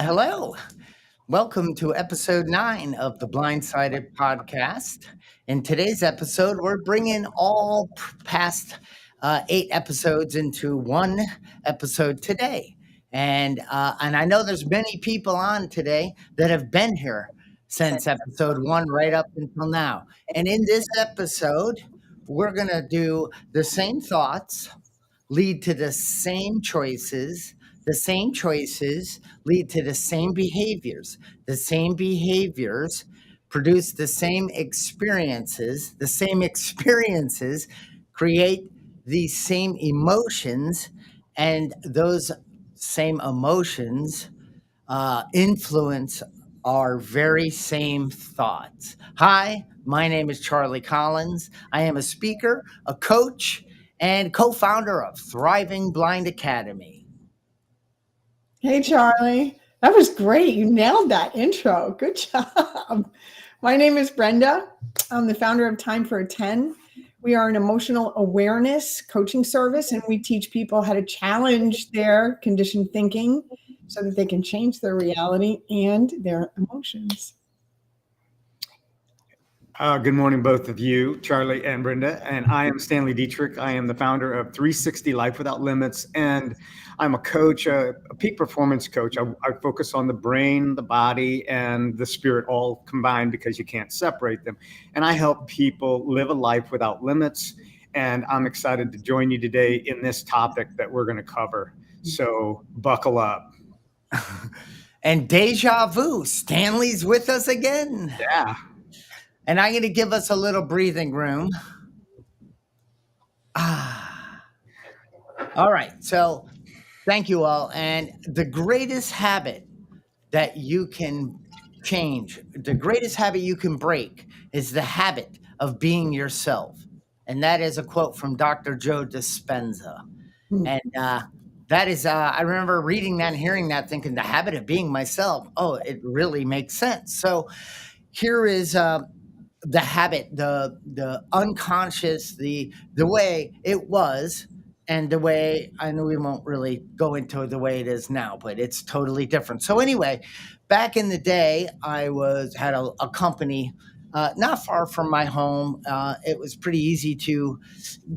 Hello. Welcome to episode 9 of the Blindsided podcast. In today's episode, we're bringing all past 8 episodes into one episode today. And I know there's many people on today that have been here since episode 1 right up until now. And in this episode, we're going to do the same thoughts lead to the same choices. The same choices lead to the same behaviors. The same behaviors produce the same experiences. The same experiences create these same emotions, and those same emotions influence our very same thoughts. Hi, my name is Charlie Collins. I am a speaker, a coach, and co-founder of Thriving Blind Academy. Hey, Charlie. That was great. You nailed that intro. Good job. My name is Brenda. I'm the founder of Time for a 10. We are an emotional awareness coaching service, and we teach people how to challenge their conditioned thinking so that they can change their reality and their emotions. Good morning, both of you, Charlie and Brenda. And I am Stanley Dietrich. I am the founder of 360 Life Without Limits. And I'm a coach, a peak performance coach. I focus on the brain, the body, and the spirit all combined because you can't separate them. And I help people live a life without limits. And I'm excited to join you today in this topic that we're going to cover. So buckle up. And deja vu, Stanley's with us again. Yeah. And I'm going to give us a little breathing room. All right. So thank you all. And the greatest habit that you can change, the greatest habit you can break is the habit of being yourself. And that is a quote from Dr. Joe Dispenza. And that is, I remember reading that and hearing that, thinking the habit of being myself. Oh, it really makes sense. So here is the habit, the unconscious, the way it was, and the way, I know we won't really go into the way it is now, but it's totally different. So anyway, back in the day, I had a company not far from my home. It was pretty easy to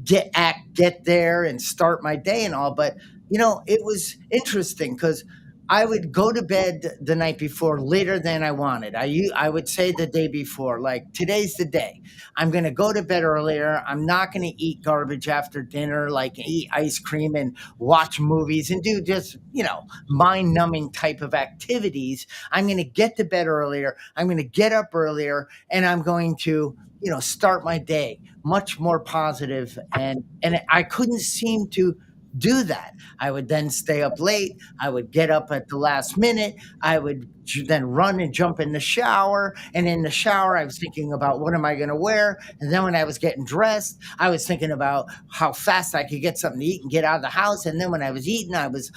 get there and start my day and all, but it was interesting because I would go to bed the night before later than I wanted. I would say the day before, like, today's the day. I'm going to go to bed earlier. I'm not going to eat garbage after dinner, like eat ice cream and watch movies and do just, mind-numbing type of activities. I'm going to get to bed earlier. I'm going to get up earlier, and I'm going to, start my day much more positive. And I couldn't seem to do that. I would then stay up late. I would get up at the last minute. I would then run and jump in the shower. And in the shower, I was thinking about what am I going to wear? And then when I was getting dressed, I was thinking about how fast I could get something to eat and get out of the house. And then when I was eating, I was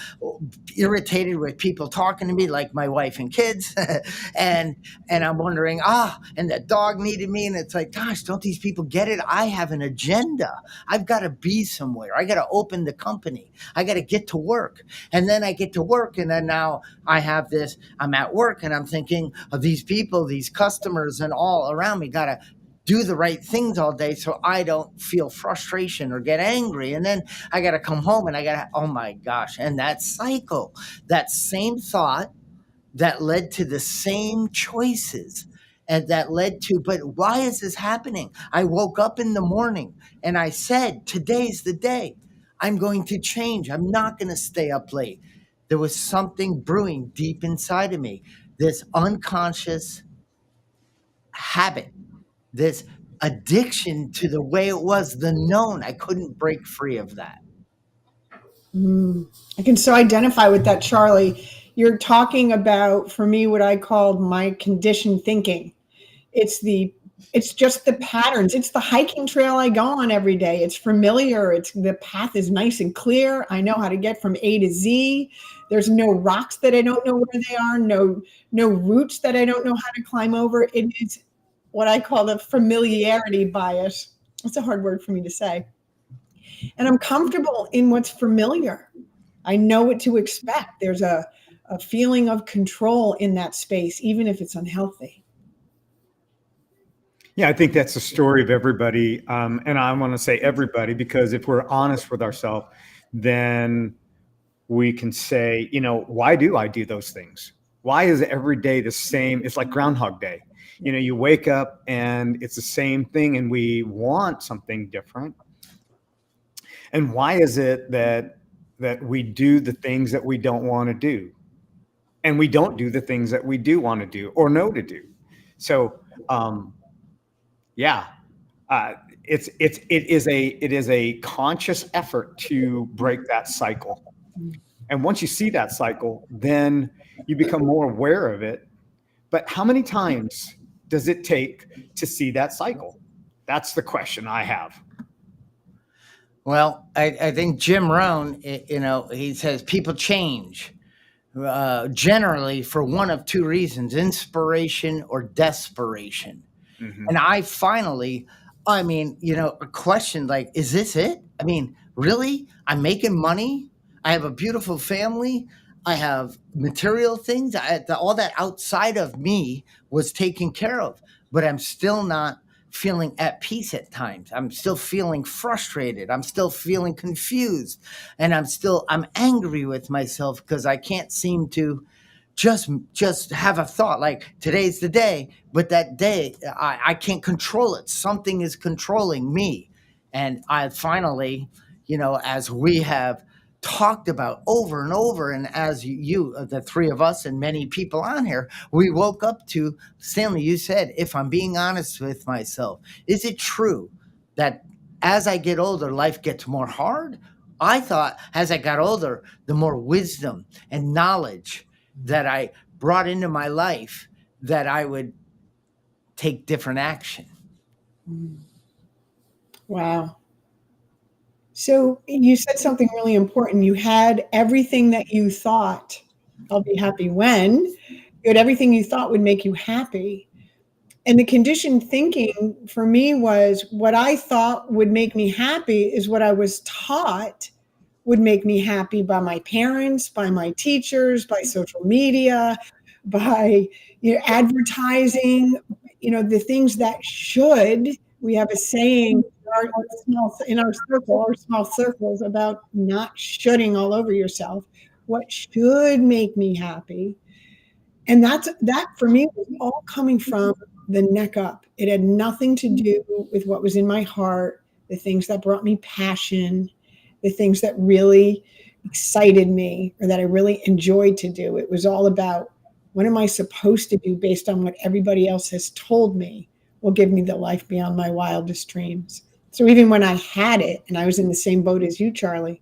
irritated with people talking to me, like my wife and kids. and I'm wondering, and the dog needed me. And it's like, gosh, don't these people get it? I have an agenda. I've got to be somewhere. I got to open the company. I got to get to work. And then I get to work. And then now I have this, I'm at work and I'm thinking of these people, these customers and all around me, got to do the right things all day so I don't feel frustration or get angry. And then I got to come home and oh my gosh. And that cycle, that same thought that led to the same choices and that led to, but why is this happening? I woke up in the morning and I said, today's the day. I'm going to change. I'm not going to stay up late. There was something brewing deep inside of me, this unconscious habit, this addiction to the way it was, the known. I couldn't break free of that. I can so identify with that, Charlie. You're talking about, for me, what I called my conditioned thinking. It's just the patterns. It's the hiking trail I go on every day. It's familiar. The path is nice and clear. I know how to get from A to Z. There's no rocks that I don't know where they are. No roots that I don't know how to climb over. It is what I call the familiarity bias. It's a hard word for me to say. And I'm comfortable in what's familiar. I know what to expect. There's a a feeling of control in that space, even if it's unhealthy. Yeah, I think that's the story of everybody. And I want to say everybody, because if we're honest with ourselves, then we can say, why do I do those things? Why is every day the same? It's like Groundhog Day. You wake up and it's the same thing and we want something different. And why is it that we do the things that we don't want to do? And we don't do the things that we do want to do or know to do. So, yeah, it is a conscious effort to break that cycle. And once you see that cycle, then you become more aware of it. But how many times does it take to see that cycle? That's the question I have. Well, I think Jim Rohn, he says people change generally for one of two reasons: inspiration or desperation. Mm-hmm. And I finally, a question like, is this it? I mean, really? I'm making money. I have a beautiful family. I have material things. All that outside of me was taken care of, but I'm still not feeling at peace at times. I'm still feeling frustrated. I'm still feeling confused. And I'm angry with myself because I can't seem to just have a thought like today's the day, but that day I can't control it. Something is controlling me. And I finally, as we have talked about over and over, and as you the three of us and many people on here, we woke up to, Stanley, you said, if I'm being honest with myself, is it true that as I get older life gets more hard? I thought as I got older the more wisdom and knowledge that I brought into my life, that I would take different action. Wow. So you said something really important. You had everything that you thought, I'll be happy when. You had everything you thought would make you happy. And the conditioned thinking for me was what I thought would make me happy is what I was taught would make me happy by my parents, by my teachers, by social media, by advertising, the things that should. We have a saying in our circle, our small circles, about not shoulding all over yourself. What should make me happy? And that for me was all coming from the neck up. It had nothing to do with what was in my heart, the things that brought me passion, the things that really excited me or that I really enjoyed to do. It was all about, what am I supposed to do based on what everybody else has told me will give me the life beyond my wildest dreams. So even when I had it, and I was in the same boat as you, Charlie,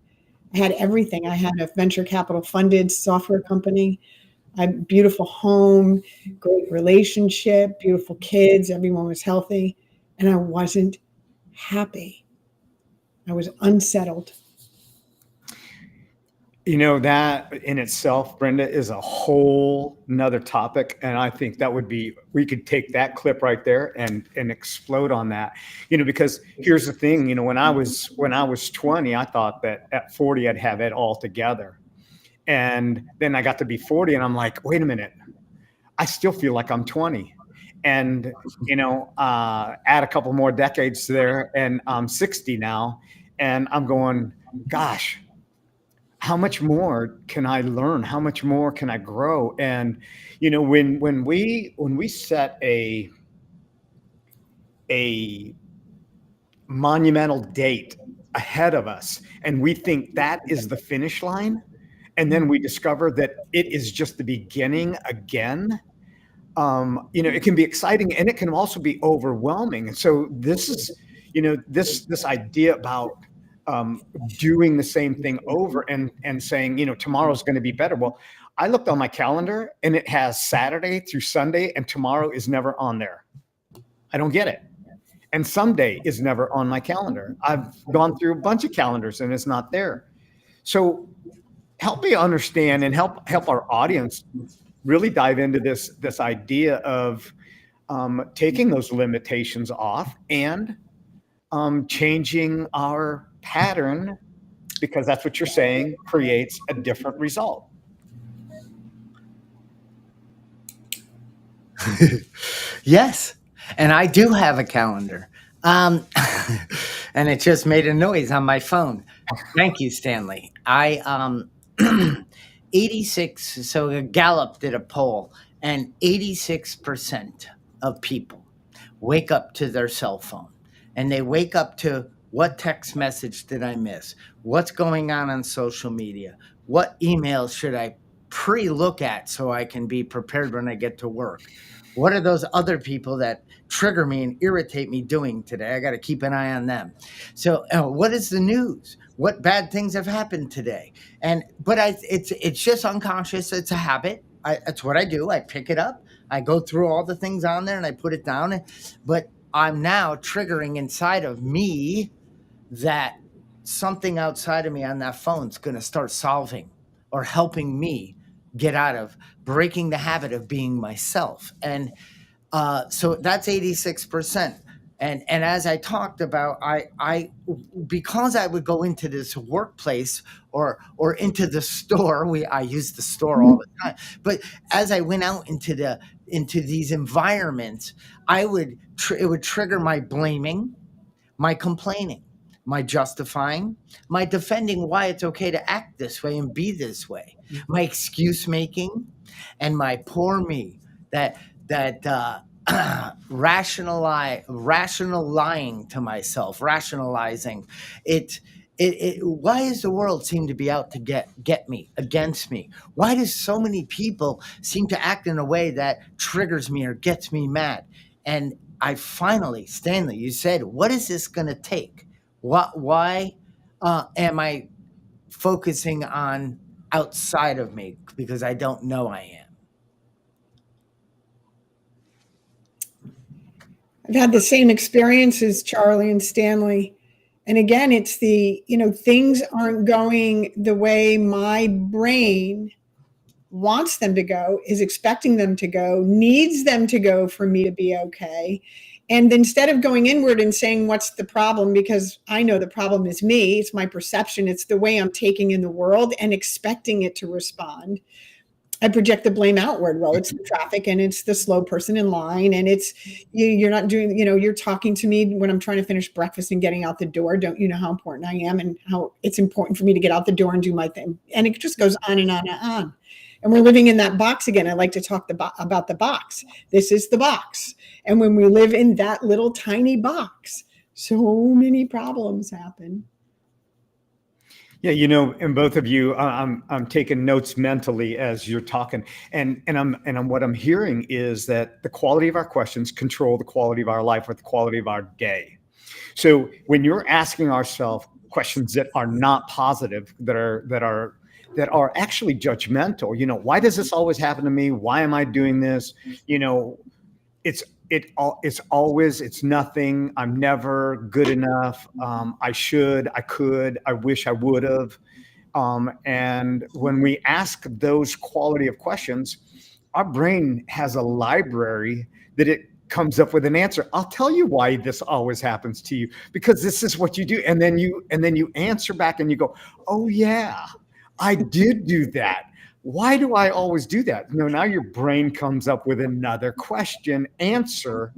I had everything. I had a venture capital funded software company, a beautiful home, great relationship, beautiful kids, everyone was healthy, and I wasn't happy. I was unsettled. That in itself, Brenda, is a whole nother topic. And I think we could take that clip right there and explode on that, because here's the thing, when I was 20, I thought that at 40, I'd have it all together. And then I got to be 40 and I'm like, wait a minute, I still feel like I'm 20. And, add a couple more decades there and I'm 60 now. And I'm going, gosh, how much more can I learn? How much more can I grow? And when we set a monumental date ahead of us and we think that is the finish line, and then we discover that it is just the beginning again, it can be exciting and it can also be overwhelming. And so this is, this idea about doing the same thing over and saying, tomorrow's going to be better. Well, I looked on my calendar and it has Saturday through Sunday and tomorrow is never on there. I don't get it. And someday is never on my calendar. I've gone through a bunch of calendars and it's not there. So help me understand and help our audience really dive into this idea of taking those limitations off and changing our pattern, because that's what you're saying creates a different result. Yes, and I do have a calendar. Um, and it just made a noise on my phone. Thank you, Stanley. 86, so Gallup did a poll, and 86% of people wake up to their cell phone, and they wake up to, what text message did I miss? What's going on social media? What emails should I pre-look at so I can be prepared when I get to work? What are those other people that trigger me and irritate me doing today? I got to keep an eye on them. So, what is the news? What bad things have happened today? It's just unconscious. It's a habit. That's what I do. I pick it up. I go through all the things on there and I put it down. But I'm now triggering inside of me that something outside of me on that phone is going to start solving or helping me get out of breaking the habit of being myself. And so that's 86%. And as I talked about, I because I would go into this workplace or into the store. I use the store all the time. But as I went out into these environments, it would trigger my blaming, my complaining, my justifying, my defending why it's okay to act this way and be this way, my excuse making, and my poor me that rational lying to myself, rationalizing it. Why does the world seem to be out to get me, against me? Why does so many people seem to act in a way that triggers me or gets me mad? And I finally, Stanley, you said, what is this going to take? Why am I focusing on outside of me? Because I don't know I am. I've had the same experience as Charlie and Stanley. And again, it's things aren't going the way my brain wants them to go, is expecting them to go, needs them to go for me to be okay. And instead of going inward and saying, what's the problem? Because I know the problem is me, it's my perception, it's the way I'm taking in the world and expecting it to respond. I project the blame outward. Well, it's the traffic and it's the slow person in line. And it's, you're not doing, you're talking to me when I'm trying to finish breakfast and getting out the door. Don't you know how important I am and how it's important for me to get out the door and do my thing? And it just goes on and on and on. And we're living in that box again. I like to talk about the box. This is the box. And when we live in that little tiny box, so many problems happen. Yeah, and both of you, I'm taking notes mentally as you're talking, and what I'm hearing is that the quality of our questions control the quality of our life or the quality of our day. So when you're asking ourselves questions that are not positive, that are actually judgmental, why does this always happen to me? Why am I doing this? It's nothing. I'm never good enough. I should, I could, I wish I would have. And when we ask those quality of questions, our brain has a library that it comes up with an answer. I'll tell you why this always happens to you, because this is what you do. And then you answer back and you go, oh yeah, I did do that. Why do I always do that? Now your brain comes up with another question, answer,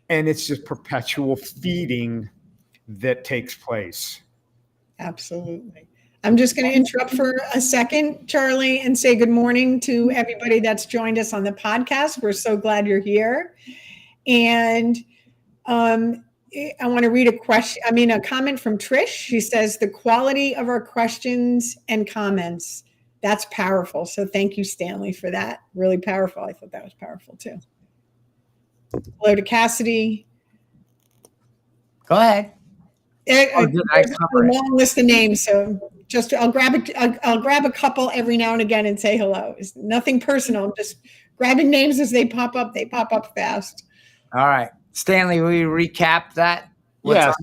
and it's just perpetual feeding that takes place. Absolutely. I'm just going to interrupt for a second, Charlie, and say good morning to everybody that's joined us on the podcast. We're so glad you're here. And I want to read a comment from Trish. She says, the quality of our questions and comments, that's powerful. So thank you, Stanley, for that. Really powerful. I thought that was powerful too. Hello to Cassidy. Go ahead. There's a long list of names, so I'll grab a couple every now and again and say hello. It's nothing personal. I'm just grabbing names as they pop up. They pop up fast. All right, Stanley, will you recap that? Yeah,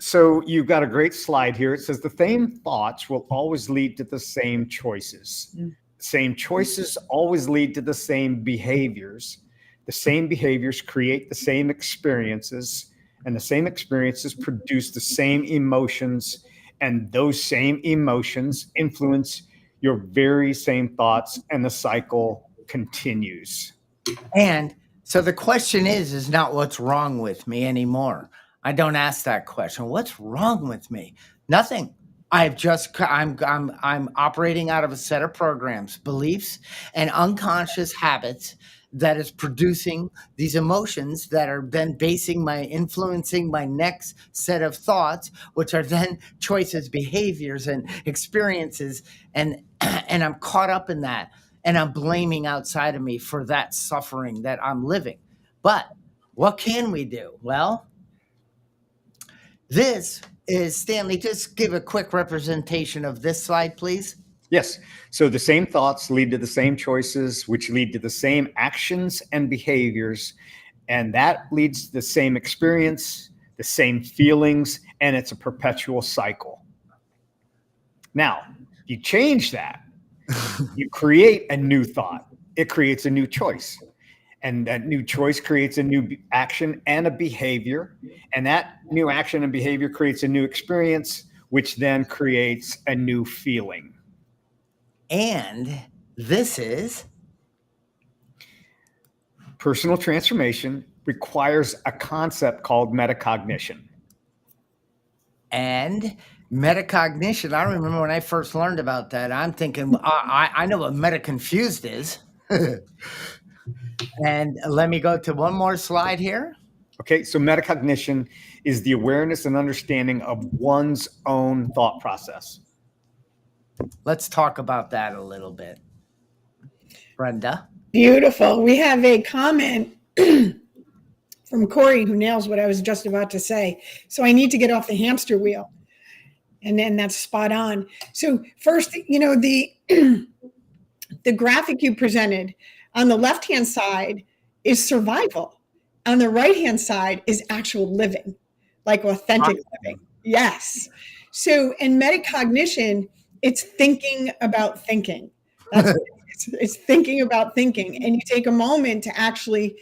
so you've got a great slide here. It says the same thoughts will always lead to the same choices. Same choices always lead to the same behaviors. The same behaviors create the same experiences, and the same experiences produce the same emotions, and those same emotions influence your very same thoughts, and the cycle continues. And so the question is not what's wrong with me anymore. I don't ask that question. What's wrong with me? Nothing. I'm operating out of a set of programs, beliefs, and unconscious habits that is producing these emotions that are then influencing my next set of thoughts, which are then choices, behaviors, and experiences, and and I'm caught up in that, and I'm blaming outside of me for that suffering that I'm living. But what can we do? Well, this is Stanley. Just give a quick representation of this slide, please. Yes. So the same thoughts lead to the same choices, which lead to the same actions and behaviors. And that leads to the same experience, the same feelings, and it's a perpetual cycle. Now, you change that, you create a new thought, it creates a new choice. And that new choice creates a new action and a behavior. And that new action and behavior creates a new experience, which then creates a new feeling. And this is personal transformation requires a concept called metacognition. And metacognition, I remember when I first learned about that, I'm thinking, I know what metaconfused is. And let me go to one more slide here. Okay, so metacognition is the awareness and understanding of one's own thought process. Let's talk about that a little bit. Brenda? Beautiful. We have a comment from Corey who nails what I was just about to say. So I need to get off the hamster wheel. And then that's spot on. So first, the graphic you presented on the left-hand side is survival. On the right-hand side is actual living, like authentic living. Yes. So in metacognition, it's thinking about thinking. That's what it's thinking about thinking. And you take a moment to actually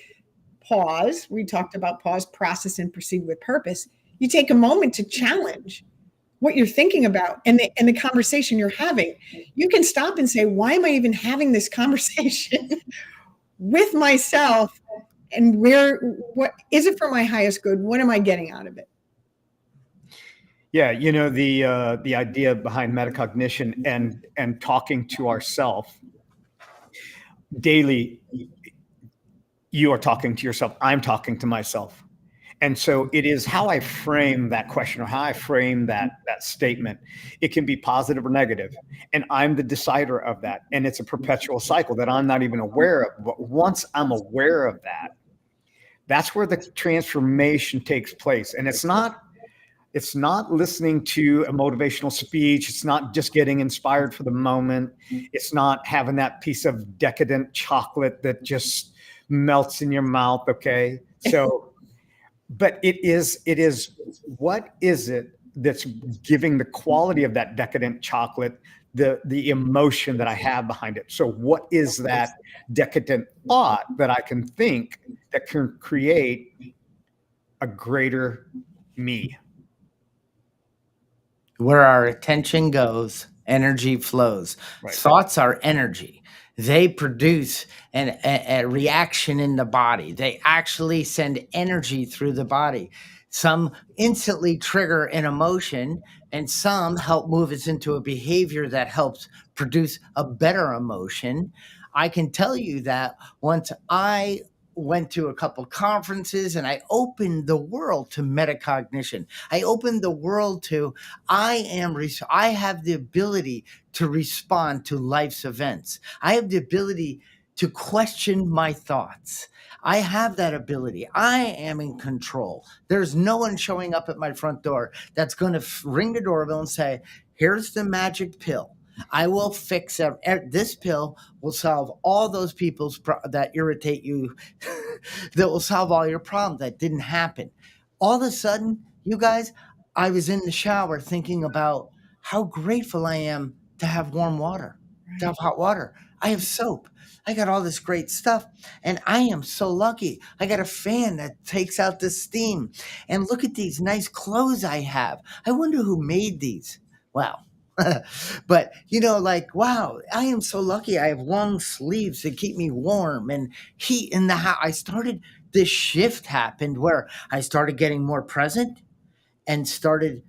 pause. We talked about pause, process, and proceed with purpose. You take a moment to challenge what you're thinking about and the conversation you're having. You can stop and say, why am I even having this conversation with myself? And what is it for my highest good? What am I getting out of it? Yeah, the idea behind metacognition and talking to ourselves daily, you are talking to yourself. I'm talking to myself. And so it is how I frame that question or how I frame that statement. It can be positive or negative. And I'm the decider of that. And it's a perpetual cycle that I'm not even aware of. But once I'm aware of that, that's where the transformation takes place. And it's not listening to a motivational speech. It's not just getting inspired for the moment. It's not having that piece of decadent chocolate that just melts in your mouth. Okay. So, but it is, what is it that's giving the quality of that decadent chocolate, the emotion that I have behind it? So what is that decadent thought that I can think that can create a greater me? Where our attention goes, energy flows. Right. Thoughts are energy. They produce a reaction in the body. They actually send energy through the body. Some instantly trigger an emotion, and some help move us into a behavior that helps produce a better emotion. I can tell you that once I went to a couple conferences and I opened the world to metacognition. I opened the world to I have the ability to respond to life's events. I have the ability to question my thoughts. I have that ability. I am in control. There's no one showing up at my front door that's going to ring the doorbell and say, here's the magic pill. I will fix this pill will solve all those people's that irritate you, that will solve all your problems. That didn't happen. All of a sudden, you guys, I was in the shower thinking about how grateful I am to have warm water, to have hot water. I have soap. I got all this great stuff, and I am so lucky. I got a fan that takes out the steam. And look at these nice clothes I have. I wonder who made these. Well, But like, wow, I am so lucky. I have long sleeves to keep me warm and heat in the house. This shift happened where I started getting more present and started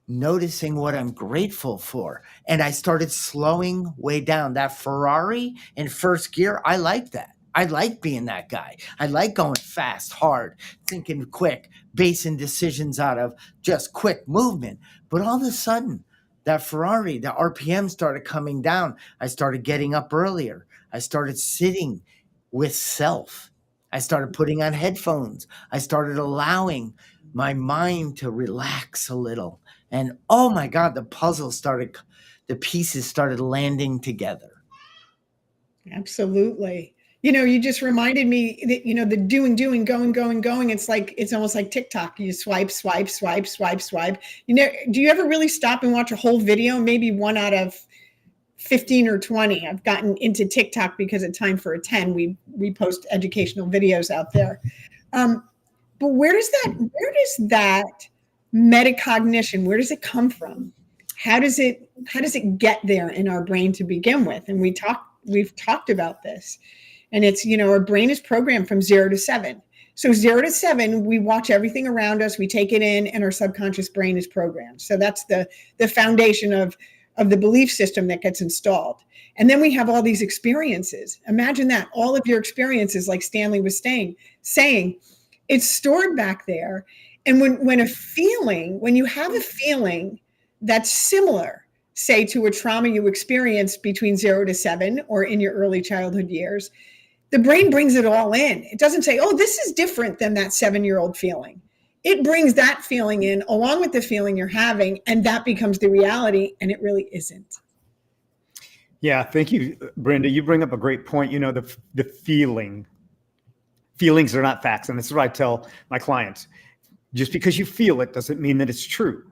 noticing what I'm grateful for. And I started slowing way down. That Ferrari in first gear, I like that. I like being that guy. I like going fast, hard, thinking quick, basing decisions out of just quick movement. But all of a sudden, that Ferrari, the RPM started coming down. I started getting up earlier. I started sitting with self. I started putting on headphones. I started allowing my mind to relax a little. And oh my God, the pieces started landing together. Absolutely. You just reminded me that, the doing, going. It's almost like TikTok. You swipe, swipe, swipe, swipe, swipe. Do you ever really stop and watch a whole video? Maybe one out of 15 or 20. I've gotten into TikTok because at Time for a 10, we post educational videos out there. But where does that metacognition, where does it come from? How does it get there in our brain to begin with? And we've talked about this. And it's, our brain is programmed from 0 to 7. So 0 to 7, we watch everything around us, we take it in, and our subconscious brain is programmed. So that's the foundation of the belief system that gets installed. And then we have all these experiences. Imagine that, all of your experiences, like Stanley was saying, it's stored back there. And when you have a feeling that's similar, say, to a trauma you experienced between 0 to 7 or in your early childhood years, the brain brings it all in. It doesn't say, oh, this is different than that 7-year-old feeling. It brings that feeling in along with the feeling you're having, and that becomes the reality, and it really isn't. Yeah, thank you, Brenda. You bring up a great point. The feelings are not facts. And this is what I tell my clients. Just because you feel it doesn't mean that it's true.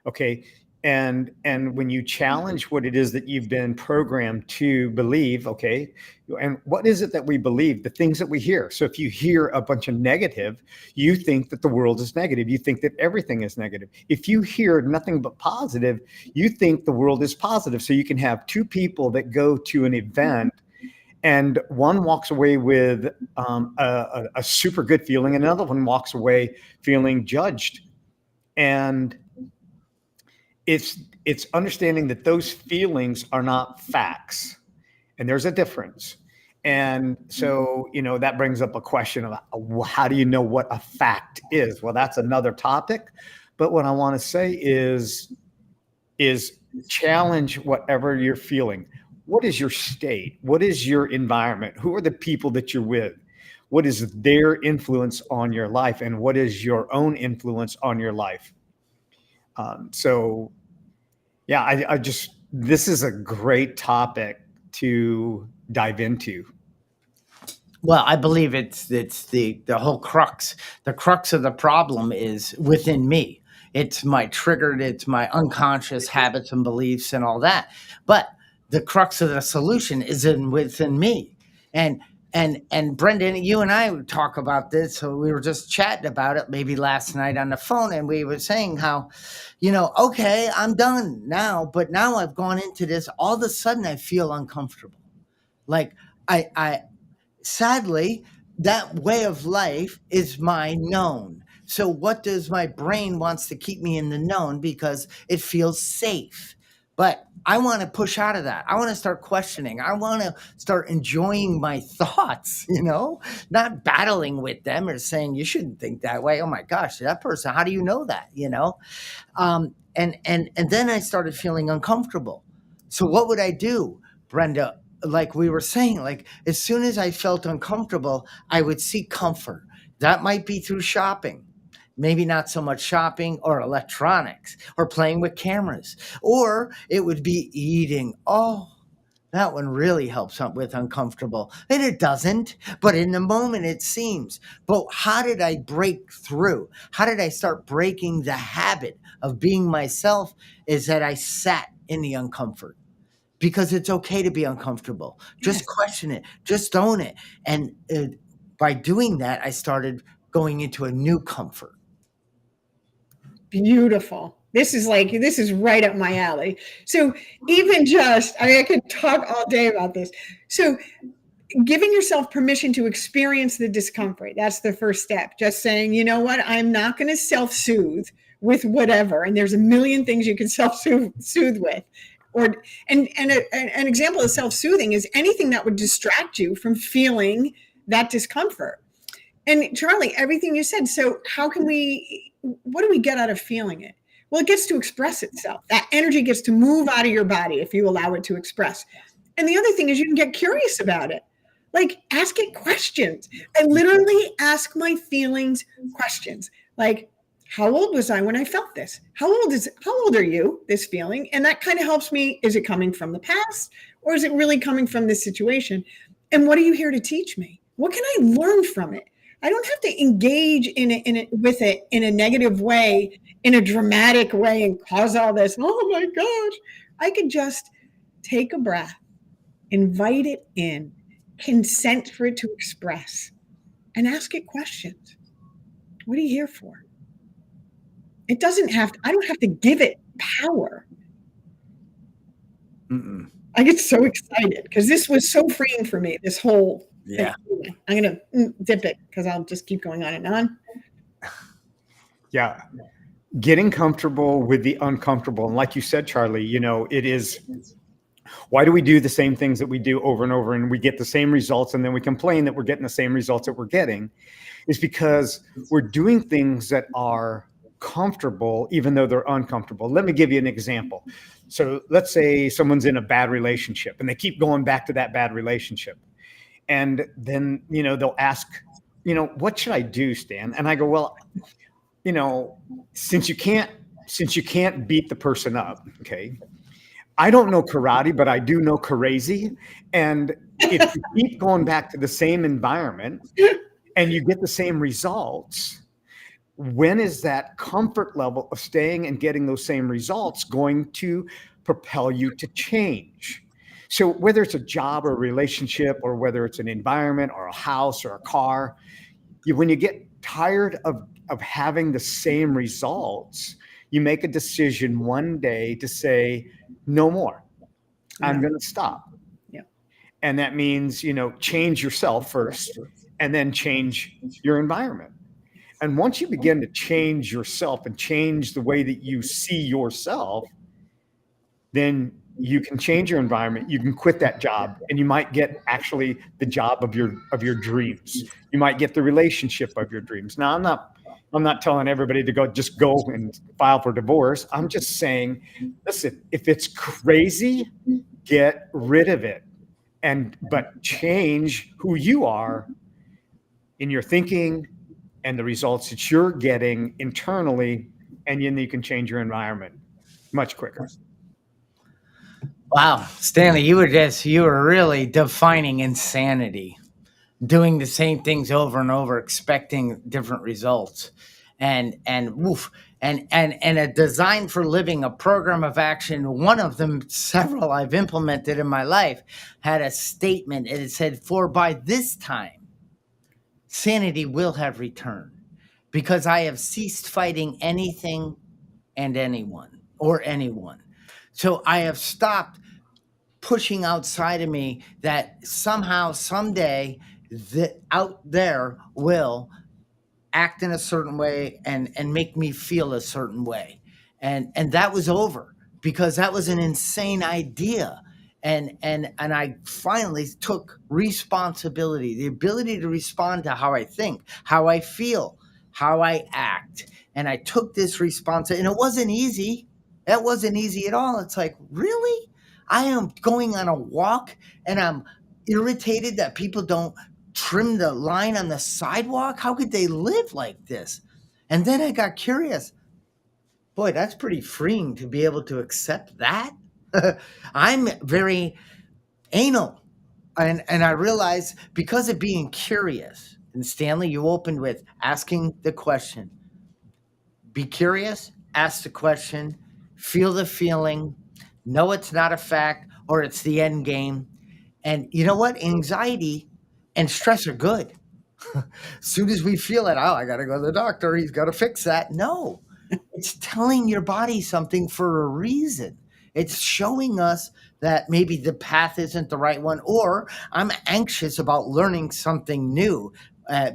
Okay. And when you challenge what it is that you've been programmed to believe, okay, and what is it that we believe? The things that we hear. So if you hear a bunch of negative, you think that the world is negative. You think that everything is negative. If you hear nothing but positive, you think the world is positive. So you can have two people that go to an event, and one walks away with a super good feeling, and another one walks away feeling judged. And it's understanding that those feelings are not facts, and there's a difference. And so, that brings up a question of how do you know what a fact is? Well, that's another topic. But what I want to say is challenge whatever you're feeling. What is your state? What is your environment? Who are the people that you're with? What is their influence on your life? And what is your own influence on your life? So yeah, this is a great topic to dive into. Well, I believe it's the whole crux. The crux of the problem is within me. It's it's my unconscious habits and beliefs and all that. But the crux of the solution is within me. And Brendan, you and I would talk about this. So we were just chatting about it maybe last night on the phone, and we were saying how, okay, I'm done now, but now I've gone into this. All of a sudden, I feel uncomfortable. Like I sadly, that way of life is my known. So what does my brain wants to keep me in the known because it feels safe. But I want to push out of that. I want to start questioning. I want to start enjoying my thoughts, not battling with them or saying you shouldn't think that way. Oh my gosh, that person, how do you know that? And then I started feeling uncomfortable. So what would I do, Brenda? Like we were saying, like as soon as I felt uncomfortable, I would seek comfort. That might be through shopping, maybe not so much shopping or electronics or playing with cameras, or it would be eating. Oh, that one really helps with uncomfortable. And it doesn't, but in the moment it seems. But how did I break through? How did I start breaking the habit of being myself? Is that I sat in the uncomfort. Because it's okay to be uncomfortable. Just question it. Just own it. And by doing that, I started going into a new comfort. Beautiful. This is right up my alley. So even just, I mean, I could talk all day about this. So giving yourself permission to experience the discomfort, that's the first step. Just saying, you know what, I'm not going to self-soothe with whatever. And there's a million things you can self-soothe with. Or an example of self-soothing is anything that would distract you from feeling that discomfort. And Charlie, everything you said. So what do we get out of feeling it? Well, it gets to express itself. That energy gets to move out of your body if you allow it to express. And the other thing is you can get curious about it. Like, ask it questions. I literally ask my feelings questions. Like, how old was I when I felt this? How old are you, this feeling? And that kind of helps me. Is it coming from the past or is it really coming from this situation? And what are you here to teach me? What can I learn from it? I don't have to engage with it in a negative way, in a dramatic way, and cause all this. Oh my gosh. I could just take a breath, invite it in, consent for it to express, and ask it questions. What are you here for? I don't have to give it power. Mm-mm. I get so excited because this was so freeing for me, this whole Yeah. thing. I'm going to dip it because I'll just keep going on and on. Yeah. Getting comfortable with the uncomfortable. And like you said, Charlie, it is, why do we do the same things that we do over and over and we get the same results and then we complain that we're getting the same results that we're getting? Is because we're doing things that are comfortable even though they're uncomfortable. Let me give you an example. So let's say someone's in a bad relationship and they keep going back to that bad relationship. And then, they'll ask, what should I do, Stan? And I go, well, since you can't beat the person up, okay, I don't know karate, but I do know crazy. And if you keep going back to the same environment and you get the same results, when is that comfort level of staying and getting those same results going to propel you to change? So whether it's a job or a relationship or whether it's an environment or a house or a car, when you get tired of having the same results, you make a decision one day to say, no more. I'm going to stop. Yeah. And that means, change yourself first and then change your environment. And once you begin to change yourself and change the way that you see yourself, then you can change your environment. You can quit that job and you might get actually the job of your dreams. You might get the relationship of your dreams. Now, I'm not telling everybody to just go and file for divorce. I'm just saying, listen, if it's crazy, get rid of it. But change who you are in your thinking and the results that you're getting internally, and then you can change your environment much quicker. Wow, Stanley, you were really defining insanity, doing the same things over and over, expecting different results, and a design for living, a program of action. One of them, several I've implemented in my life, had a statement, and it said, "For by this time, sanity will have returned, because I have ceased fighting anything and anyone or anyone." So I have stopped pushing outside of me that somehow, someday, that out there will act in a certain way and make me feel a certain way. And that was over because that was an insane idea. And I finally took responsibility, the ability to respond to how I think, how I feel, how I act. And I took this responsibility, and it wasn't easy. That wasn't easy at all. It's like, really? I am going on a walk and I'm irritated that people don't trim the line on the sidewalk. How could they live like this? And then I got curious. Boy, that's pretty freeing to be able to accept that. I'm very anal. And I realized, because of being curious, and Stanley, you opened with asking the question. Be curious, ask the question, feel the feeling, know it's not a fact or it's the end game. And you know what? Anxiety and stress are good. As soon as we feel it, oh, I got to go to the doctor. He's got to fix that. No, It's telling your body something for a reason. It's showing us that maybe the path isn't the right one, or I'm anxious about learning something new.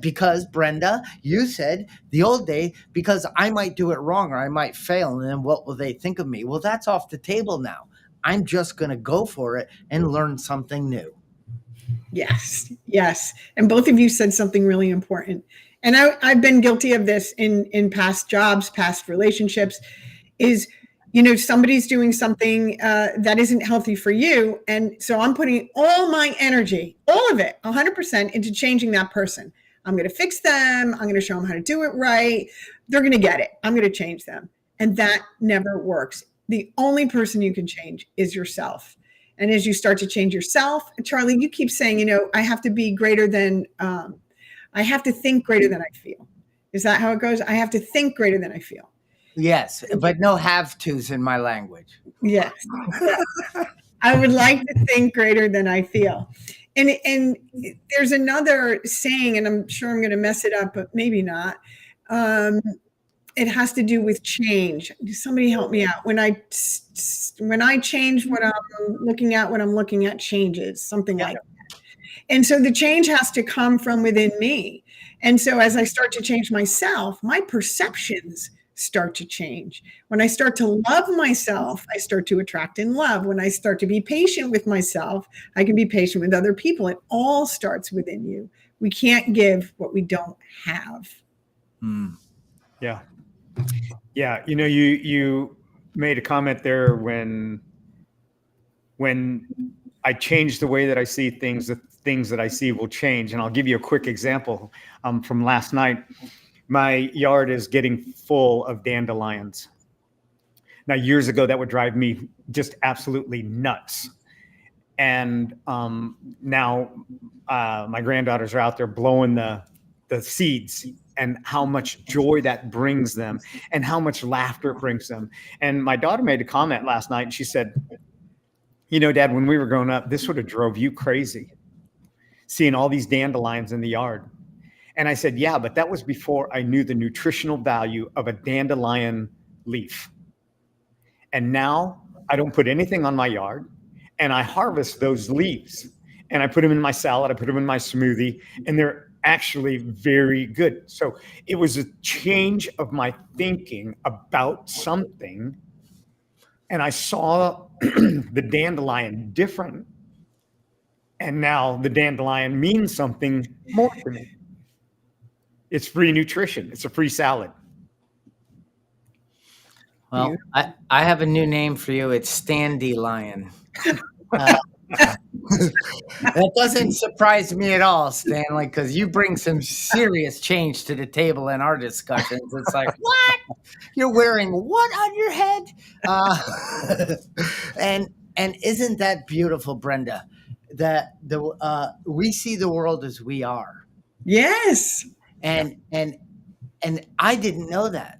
Because Brenda, you said the old day, because I might do it wrong or I might fail, and then what will they think of me? Well, that's off the table now. I'm just going to go for it and learn something new. Yes, yes. And both of you said something really important. And I've been guilty of this in past jobs, past relationships, is, somebody's doing something that isn't healthy for you. And so I'm putting all my energy, all of it, 100% into changing that person. I'm going to fix them. I'm going to show them how to do it right. They're going to get it. I'm going to change them. And that never works. The only person you can change is yourself. And as you start to change yourself, Charlie, you keep saying, I have to be greater than, I have to think greater than I feel. Is that how it goes? I have to think greater than I feel. Yes, but no have tos in my language. Yes. I would like to think greater than I feel. And there's another saying, and I'm sure I'm going to mess it up, but maybe not. It has to do with change. Somebody help me out. When I change what I'm looking at changes, something like that. And so the change has to come from within me. And so as I start to change myself, my perceptions start to change. When I start to love myself, I start to attract in love. When I start to be patient with myself, I can be patient with other people. It all starts within you. We can't give what we don't have. Yeah. Yeah. You made a comment there when I change the way that I see things, the things that I see will change. And I'll give you a quick example from last night. My yard is getting full of dandelions. Now, years ago, that would drive me just absolutely nuts. And now my granddaughters are out there blowing the seeds, and how much joy that brings them and how much laughter it brings them. And my daughter made a comment last night, and she said, Dad, when we were growing up, this would have drove you crazy, seeing all these dandelions in the yard. And I said, yeah, but that was before I knew the nutritional value of a dandelion leaf. And now I don't put anything on my yard, and I harvest those leaves, and I put them in my salad, I put them in my smoothie, and they're actually very good. So it was a change of my thinking about something, and I saw the dandelion different, and now the dandelion means something more to me. It's free nutrition. It's a free salad. Well, I have a new name for you. It's Standy Lion. That doesn't surprise me at all, Stanley, because you bring some serious change to the table in our discussions. It's like, what? You're wearing what on your head? And isn't that beautiful, Brenda? That we see the world as we are. Yes. And I didn't know that.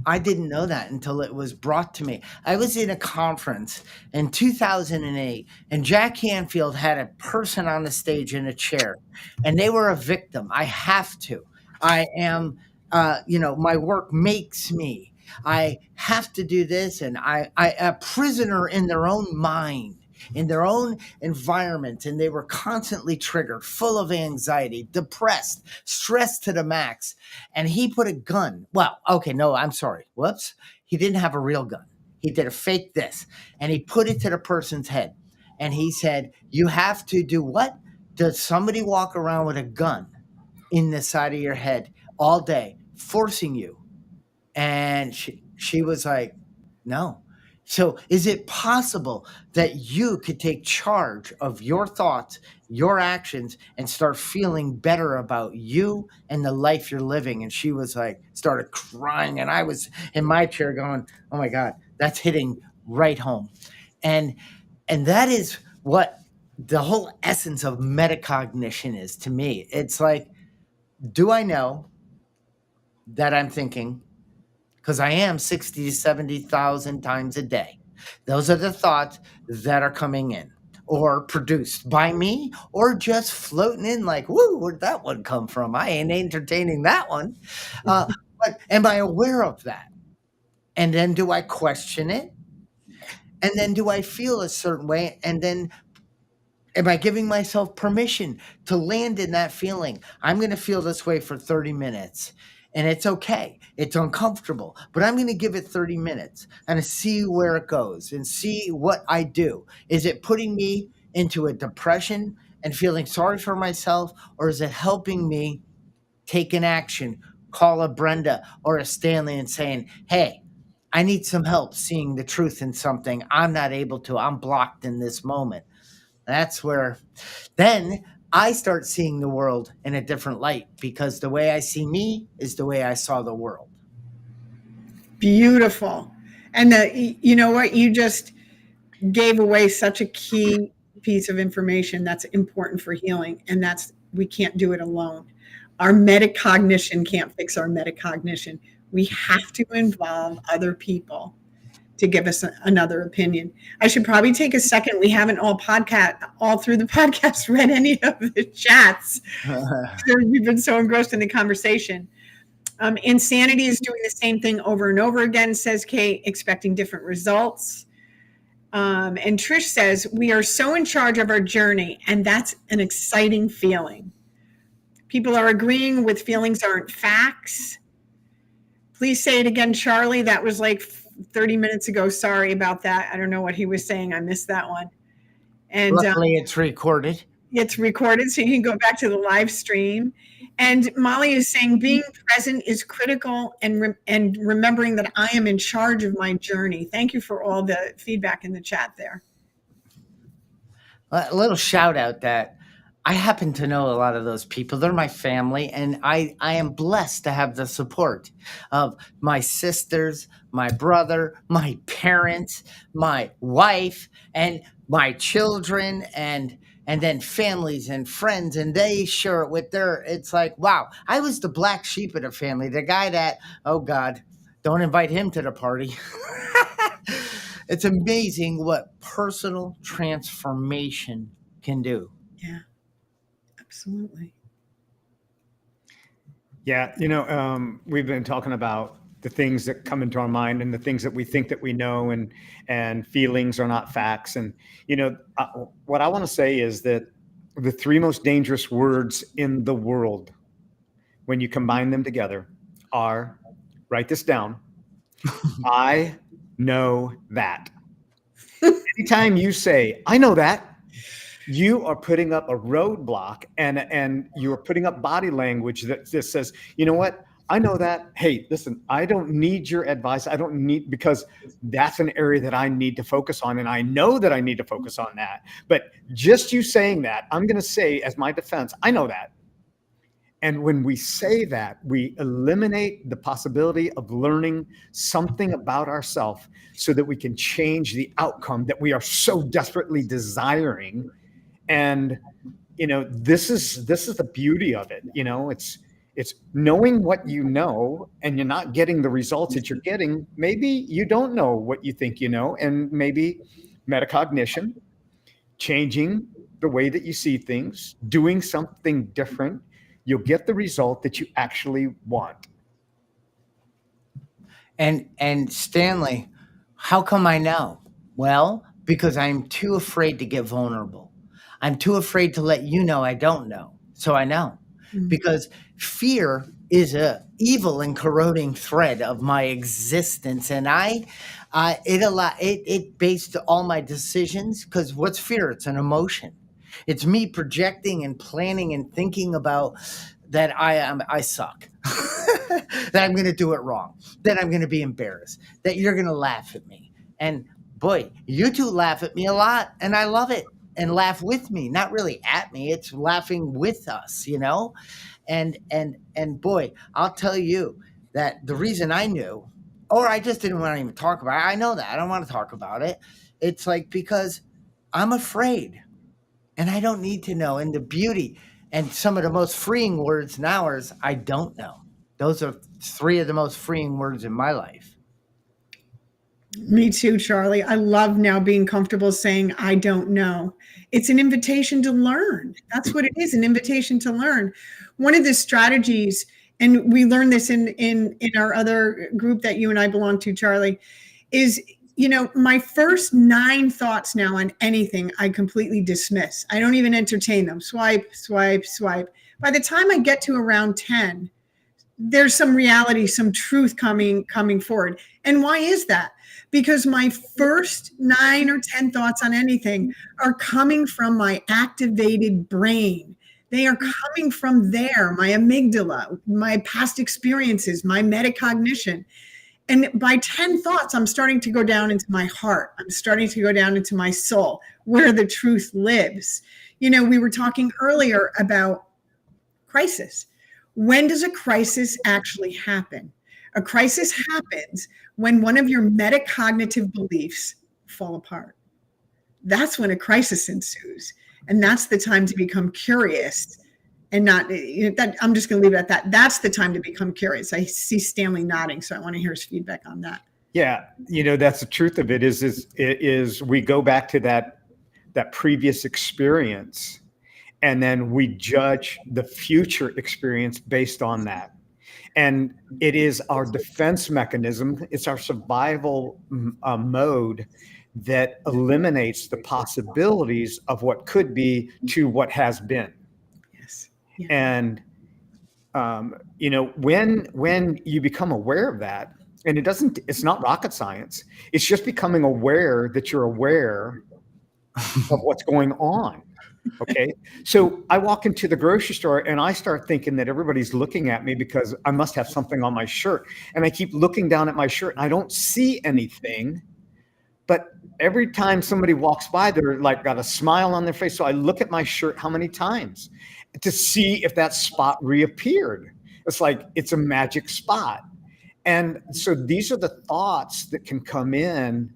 I didn't know that until it was brought to me. I was in a conference in 2008, and Jack Canfield had a person on the stage in a chair, and they were a victim. I have to. I am, my work makes me. I have to do this, and I a prisoner in their own mind, in their own environment, and they were constantly triggered, full of anxiety, depressed, stressed to the max. And he put a gun. Well, okay, no, I'm sorry. Whoops. He didn't have a real gun. He did a fake this, and he put it to the person's head. And he said, you have to do what? Does somebody walk around with a gun in the side of your head all day, forcing you? And she was like, no. So is it possible that you could take charge of your thoughts, your actions, and start feeling better about you and the life you're living? And she was like, started crying. And I was in my chair going, oh my God, that's hitting right home. And that is what the whole essence of metacognition is to me. It's like, do I know that I'm thinking? Because I am 60 to 70,000 times a day. Those are the thoughts that are coming in or produced by me or just floating in like, woo, where'd that one come from? I ain't entertaining that one. But am I aware of that? And then do I question it? And then do I feel a certain way? And then am I giving myself permission to land in that feeling? I'm going to feel this way for 30 minutes. And it's okay. It's uncomfortable, but I'm going to give it 30 minutes and see where it goes and see what I do. Is it putting me into a depression and feeling sorry for myself, or is it helping me take an action, call a Brenda or a Stanley and saying, hey, I need some help seeing the truth in something I'm not able to. I'm blocked in this moment. That's where then I start seeing the world in a different light, because the way I see me is the way I saw the world. Beautiful. And you know what? You just gave away such a key piece of information that's important for healing. And that's, we can't do it alone. Our metacognition can't fix our metacognition. We have to involve other people to give us another opinion. I should probably take a second. We haven't all through the podcast read any of the chats. We've been so engrossed in the conversation. Insanity is doing the same thing over and over again, says Kate, expecting different results. And Trish says, we are so in charge of our journey, and that's an exciting feeling. People are agreeing with feelings aren't facts. Please say it again, Charlie. That was like 30 minutes ago. Sorry about that. I don't know what he was saying. I missed that one. And luckily it's recorded. It's recorded, so you can go back to the live stream. And Molly is saying being present is critical, and remembering that I am in charge of my journey. Thank you for all the feedback in the chat there. A little shout out that I happen to know a lot of those people. They're my family, and I am blessed to have the support of my sisters, my brother, my parents, my wife, and my children, and then families and friends, and they share it with it's like, wow, I was the black sheep of the family, the guy that, oh God, don't invite him to the party. It's amazing what personal transformation can do. Yeah. Absolutely. Yeah, we've been talking about the things that come into our mind and the things that we think that we know, and feelings are not facts. And what I want to say is that the three most dangerous words in the world, when you combine them together, are, write this down, I know that. Anytime you say, I know that, you are putting up a roadblock, and you're putting up body language that just says, you know what? I know that. Hey, listen, I don't need your advice. I don't need, because that's an area that I need to focus on. And I know that I need to focus on that. But just you saying that, I'm going to say as my defense, I know that. And when we say that, we eliminate the possibility of learning something about ourselves so that we can change the outcome that we are so desperately desiring. And, this is the beauty of it. It's knowing what you know, and you're not getting the results that you're getting. Maybe you don't know what you think you know, and maybe metacognition, changing the way that you see things, doing something different, you'll get the result that you actually want. And Stanley, how come I know? Well, because I'm too afraid to get vulnerable. I'm too afraid to let you know I don't know. So I know. Mm-hmm. Because fear is a evil and corroding thread of my existence. And it based all my decisions, because what's fear? It's an emotion. It's me projecting and planning and thinking about that I suck, that I'm going to do it wrong, that I'm going to be embarrassed, that you're going to laugh at me. And boy, you two laugh at me a lot, and I love it. And laugh with me, not really at me. It's laughing with us, And boy, I'll tell you that the reason I knew, or I just didn't want to even talk about it. I know that I don't want to talk about it. It's like, because I'm afraid, and I don't need to know. And the beauty, and some of the most freeing words now are, I don't know. Those are three of the most freeing words in my life. Me too, Charlie. I love now being comfortable saying, I don't know. It's an invitation to learn. That's what it is, an invitation to learn. One of the strategies and we learned this in our other group that you and I belong to, Charlie, is, my first 9 thoughts now on anything, I completely dismiss. I don't even entertain them. Swipe, swipe, swipe. By the time I get to around 10, there's some reality, some truth coming forward. And why is that? Because my first 9 or 10 thoughts on anything are coming from my activated brain. They are coming from there, my amygdala, my past experiences, my metacognition. And by 10 thoughts, I'm starting to go down into my heart. I'm starting to go down into my soul, where the truth lives. We were talking earlier about crisis. When does a crisis actually happen? A crisis happens when one of your metacognitive beliefs fall apart. That's when a crisis ensues. And that's the time to become curious and not, I'm just going to leave it at that. That's the time to become curious. I see Stanley nodding, so I want to hear his feedback on that. Yeah, that's the truth of it is we go back to that previous experience, and then we judge the future experience based on that. And it is our defense mechanism. It's our survival mode that eliminates the possibilities of what could be to what has been. Yes. Yeah. And when you become aware of that, and it's not rocket science. It's just becoming aware that you're aware of what's going on. Okay. So I walk into the grocery store and I start thinking that everybody's looking at me because I must have something on my shirt. And I keep looking down at my shirt and I don't see anything. But every time somebody walks by, they're like got a smile on their face. So I look at my shirt how many times to see if that spot reappeared. It's like it's a magic spot. And so these are the thoughts that can come in.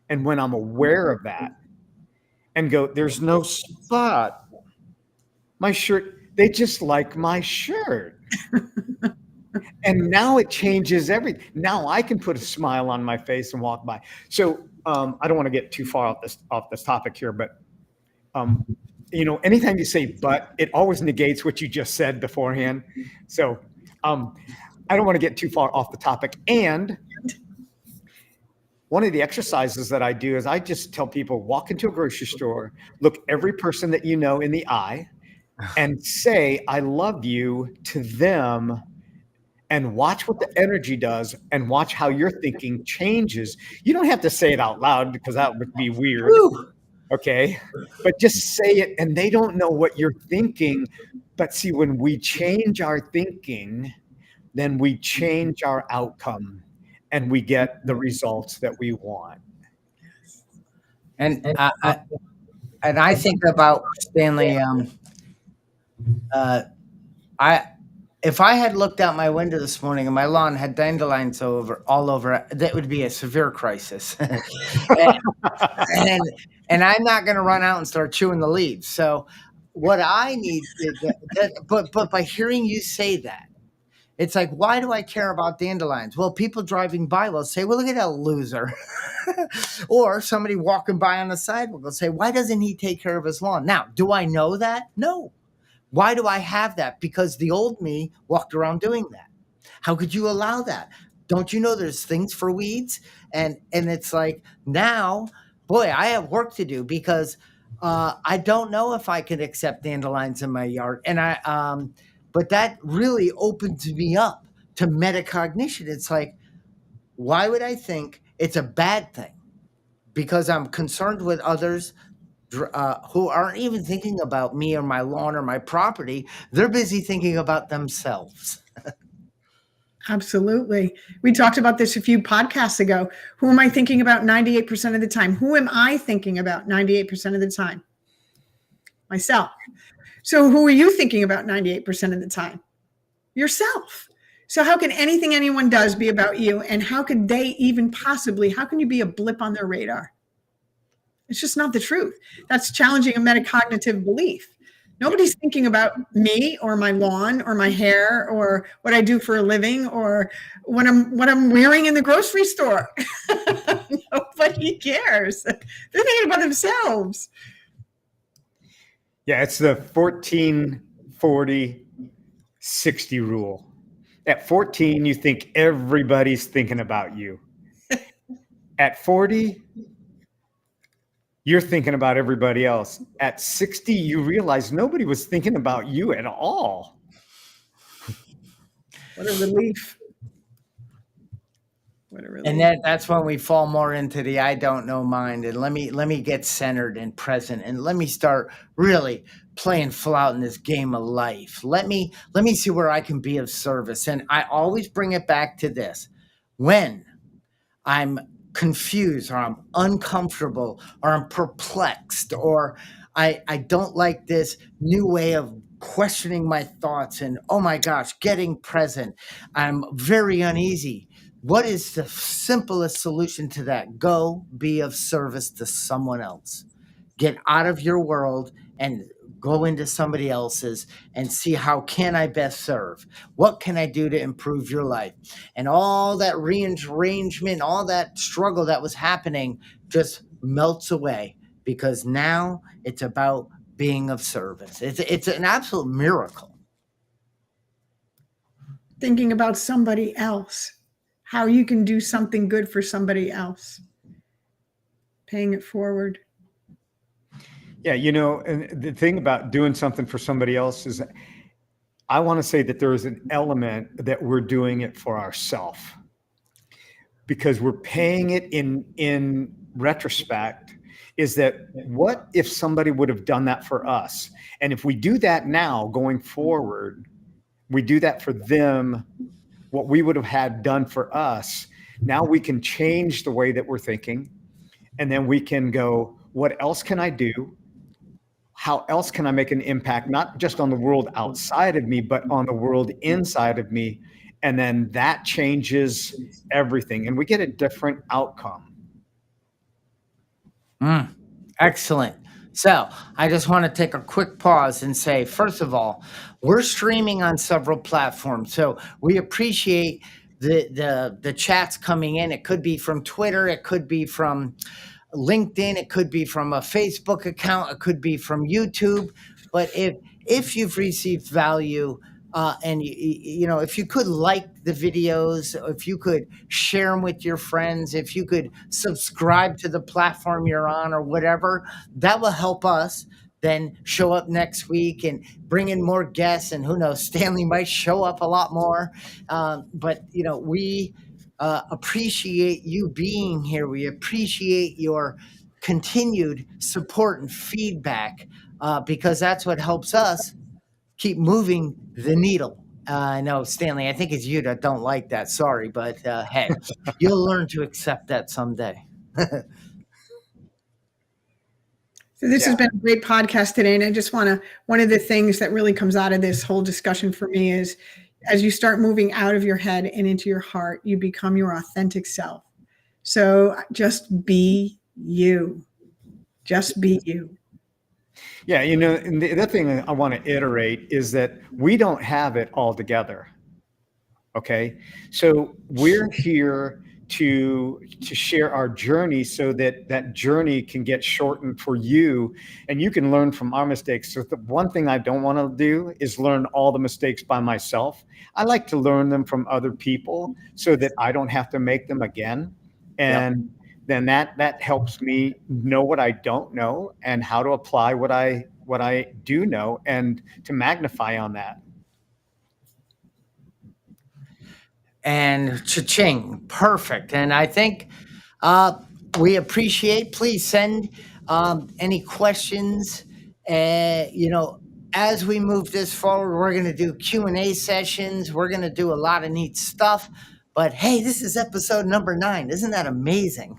And when I'm aware of that and go, there's no spot, my shirt, they just like my shirt. And now it changes everything. Now I can put a smile on my face and walk by. So I don't want to get too far off this topic here, but anytime you say "but," it always negates what you just said beforehand. So I don't want to get too far off the topic. And one of the exercises that I do is I just tell people, walk into a grocery store, look every person that you know in the eye, and say "I love you" to them. And watch what the energy does and watch how your thinking changes. You don't have to say it out loud because that would be weird. Woo. Okay. But just say it, and they don't know what you're thinking. But see, when we change our thinking, then we change our outcome and we get the results that we want. And I think about Stanley. If I had looked out my window this morning and my lawn had dandelions all over it, that would be a severe crisis. and I'm not going to run out and start chewing the leaves. So what I need but by hearing you say that, it's like, why do I care about dandelions? Well, people driving by will say, well, look at that loser. Or somebody walking by on the sidewalk will say, why doesn't he take care of his lawn? Now, do I know that? No. Why do I have that? Because the old me walked around doing that. How could you allow that? Don't you know there's things for weeds? And it's like, now, boy, I have work to do because I don't know if I can accept dandelions in my yard. And but that really opens me up to metacognition. It's like, why would I think it's a bad thing? Because I'm concerned with others who aren't even thinking about me or my lawn or my property. They're busy thinking about themselves. Absolutely. We talked about this a few podcasts ago. Who am I thinking about 98% of the time? Who am I thinking about 98% of the time? Myself. So who are you thinking about 98% of the time? Yourself. So how can anything anyone does be about you? And how could they even possibly, how can you be a blip on their radar? It's just not the truth. That's challenging a metacognitive belief. Nobody's thinking about me or my lawn or my hair or what I do for a living or what I'm wearing in the grocery store. Nobody cares. They're thinking about themselves. Yeah, it's the 14-40-60 rule. At 14, you think everybody's thinking about you. At 40, you're thinking about everybody else. At 60, you realize nobody was thinking about you at all. What a relief. What a relief. And that's when we fall more into the I don't know mind. And let me get centered and present, and let me start really playing full out in this game of life. Let me see where I can be of service. And I always bring it back to this. When I'm confused, or I'm uncomfortable, or I'm perplexed, or I don't like this new way of questioning my thoughts, and oh my gosh, getting present, I'm very uneasy. What is the simplest solution to that? Go be of service to someone else. Get out of your world and go into somebody else's and see, how can I best serve? What can I do to improve your life? And all that rearrangement, all that struggle that was happening just melts away, because now it's about being of service. It's an absolute miracle. Thinking about somebody else, how you can do something good for somebody else, paying it forward. Yeah, and the thing about doing something for somebody else is, I want to say that there is an element that we're doing it for ourselves, because we're paying it in retrospect. Is that, what if somebody would have done that for us? And if we do that now going forward, we do that for them, what we would have had done for us. Now we can change the way that we're thinking, and then we can go, what else can I do? How else can I make an impact, not just on the world outside of me, but on the world inside of me? And then that changes everything, and we get a different outcome. Excellent. So I just want to take a quick pause and say, first of all, we're streaming on several platforms. So we appreciate the chats coming in. It could be from Twitter, it could be from LinkedIn, it could be from a Facebook account, it could be from YouTube. But if you've received value, and if you could like the videos, if you could share them with your friends, if you could subscribe to the platform you're on or whatever, that will help us then show up next week and bring in more guests. And who knows, Stanley might show up a lot more. But we appreciate you being here. We appreciate your continued support and feedback, because that's what helps us keep moving the needle. I know, Stanley, I think it's you that don't like that. Sorry, but hey, you'll learn to accept that someday. So this has been a great podcast today. And I just one of the things that really comes out of this whole discussion for me is, as you start moving out of your head and into your heart, you become your authentic self. So just be you. Just be you. Yeah, and the other thing I want to iterate is that we don't have it all together. Okay, so we're here to share our journey, so that journey can get shortened for you, and you can learn from our mistakes. So the one thing I don't want to do is learn all the mistakes by myself. I like to learn them from other people, so that I don't have to make them again. And then that helps me know what I don't know and how to apply what I do know, and to magnify on that. And cha-ching, perfect. And I think we appreciate, please send any questions. As we move this forward, we're going to do Q&A sessions. We're going to do a lot of neat stuff. But hey, this is episode number 9. Isn't that amazing?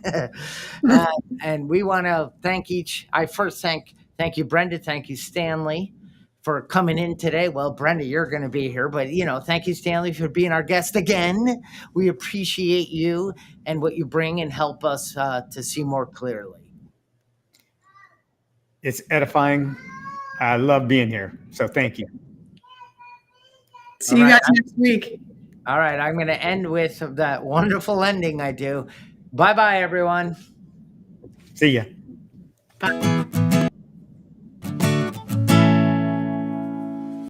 And we want to thank thank you, Brenda. Thank you, Stanley, for coming in today. Well, Brenda, you're going to be here, but thank you, Stanley, for being our guest again. We appreciate you and what you bring and help us to see more clearly. It's edifying. I love being here. So thank you. See you guys next week. All right. I'm going to end with that wonderful ending I do. Bye-bye, everyone. See ya. Bye.